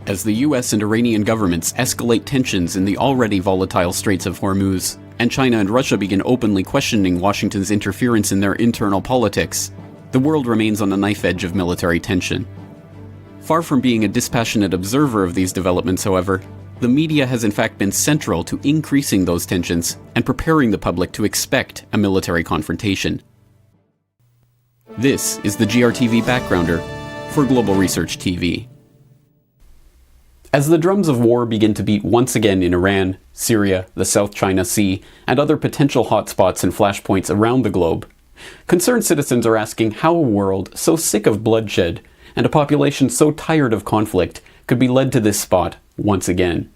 as the US and Iranian governments escalate tensions in the already volatile Straits of Hormuz, and China and Russia begin openly questioning Washington's interference in their internal politics, the world remains on the knife edge of military tension. Far from being a dispassionate observer of these developments, however, the media has in fact been central to increasing those tensions and preparing the public to expect a military confrontation. This is the GRTV Backgrounder for Global Research TV. As the drums of war begin to beat once again in Iran, Syria, the South China Sea, and other potential hotspots and flashpoints around the globe, concerned citizens are asking how a world so sick of bloodshed and a population so tired of conflict could be led to this spot once again.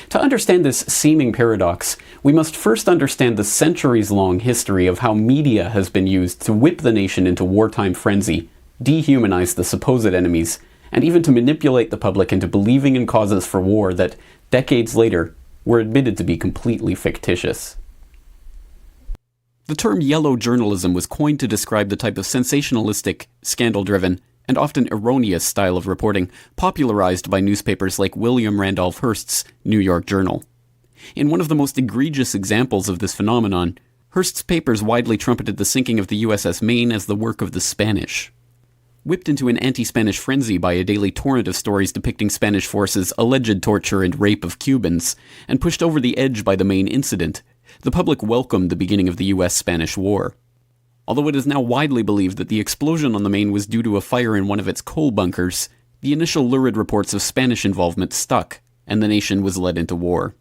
To understand this seeming paradox, we must first understand the centuries-long history of how media has been used to whip the nation into wartime frenzy, dehumanize the supposed enemies, and even to manipulate the public into believing in causes for war that, decades later, were admitted to be completely fictitious. The term yellow journalism was coined to describe the type of sensationalistic, scandal-driven, and often erroneous style of reporting popularized by newspapers like William Randolph Hearst's New York Journal. In one of the most egregious examples of this phenomenon, Hearst's papers widely trumpeted the sinking of the USS Maine as the work of the Spanish. Whipped into an anti-Spanish frenzy by a daily torrent of stories depicting Spanish forces' alleged torture and rape of Cubans, and pushed over the edge by the Maine incident, the public welcomed the beginning of the US-Spanish War. Although it is now widely believed that the explosion on the Maine was due to a fire in one of its coal bunkers, the initial lurid reports of Spanish involvement stuck, and the nation was led into war.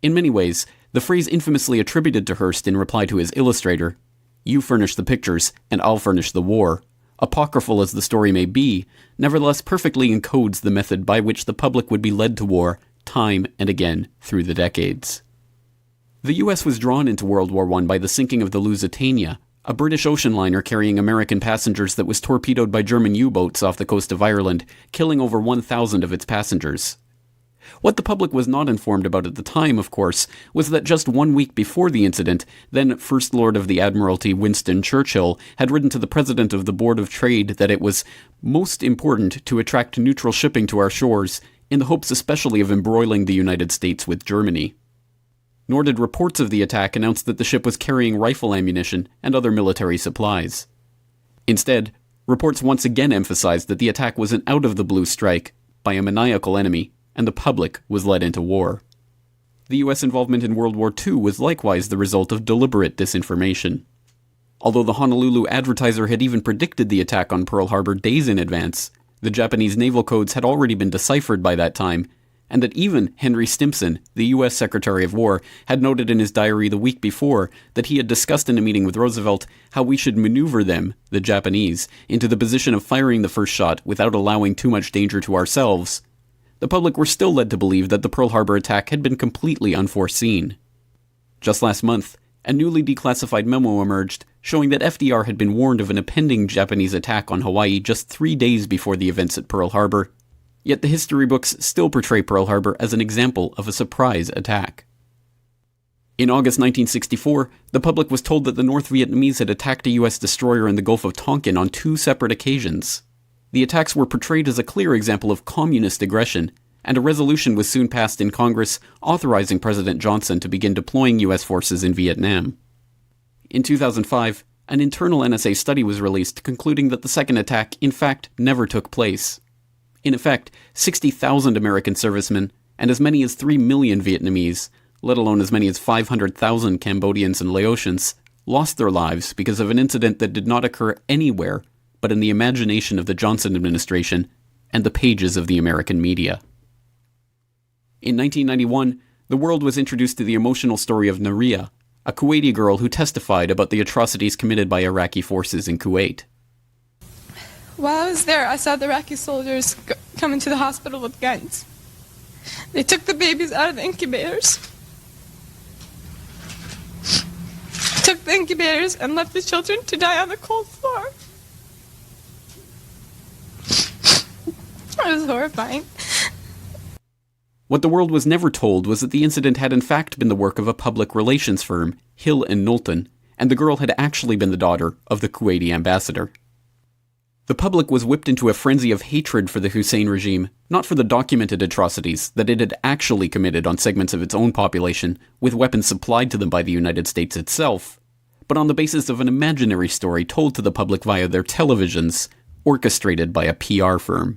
In many ways, the phrase infamously attributed to Hearst in reply to his illustrator, "You furnish the pictures, and I'll furnish the war," apocryphal as the story may be, nevertheless perfectly encodes the method by which the public would be led to war time and again through the decades. The US was drawn into World War I by the sinking of the Lusitania, a British ocean liner carrying American passengers that was torpedoed by German U-boats off the coast of Ireland, killing over 1,000 of its passengers. What the public was not informed about at the time, of course, was that just 1 week before the incident, then First Lord of the Admiralty Winston Churchill had written to the President of the Board of Trade that it was most important to attract neutral shipping to our shores, in the hopes especially of embroiling the United States with Germany. Nor did reports of the attack announce that the ship was carrying rifle ammunition and other military supplies. Instead, reports once again emphasized that the attack was an out-of-the-blue strike by a maniacal enemy, and the public was led into war. The US involvement in World War II was likewise the result of deliberate disinformation. Although the Honolulu Advertiser had even predicted the attack on Pearl Harbor days in advance, the Japanese naval codes had already been deciphered by that time, and that even Henry Stimson, the US Secretary of War, had noted in his diary the week before that he had discussed in a meeting with Roosevelt how we should maneuver them, the Japanese, into the position of firing the first shot without allowing too much danger to ourselves. The public were still led to believe that the Pearl Harbor attack had been completely unforeseen. Just last month, a newly declassified memo emerged showing that FDR had been warned of an impending Japanese attack on Hawaii just 3 days before the events at Pearl Harbor. Yet the history books still portray Pearl Harbor as an example of a surprise attack. In August 1964, the public was told that the North Vietnamese had attacked a US destroyer in the Gulf of Tonkin on 2 separate occasions. The attacks were portrayed as a clear example of communist aggression, and a resolution was soon passed in Congress authorizing President Johnson to begin deploying US forces in Vietnam. In 2005, an internal NSA study was released concluding that the second attack, in fact, never took place. In effect, 60,000 American servicemen and as many as 3 million Vietnamese, let alone as many as 500,000 Cambodians and Laotians, lost their lives because of an incident that did not occur anywhere but in the imagination of the Johnson administration and the pages of the American media. In 1991, the world was introduced to the emotional story of Naria, a Kuwaiti girl who testified about the atrocities committed by Iraqi forces in Kuwait. While I was there, I saw the Iraqi soldiers come into the hospital with guns. They took the babies out of the incubators. Took the incubators and left the children to die on the cold floor. It was horrifying. What the world was never told was that the incident had in fact been the work of a public relations firm, Hill and Knowlton, and the girl had actually been the daughter of the Kuwaiti ambassador. The public was whipped into a frenzy of hatred for the Hussein regime, not for the documented atrocities that it had actually committed on segments of its own population, with weapons supplied to them by the United States itself, but on the basis of an imaginary story told to the public via their televisions, orchestrated by a PR firm.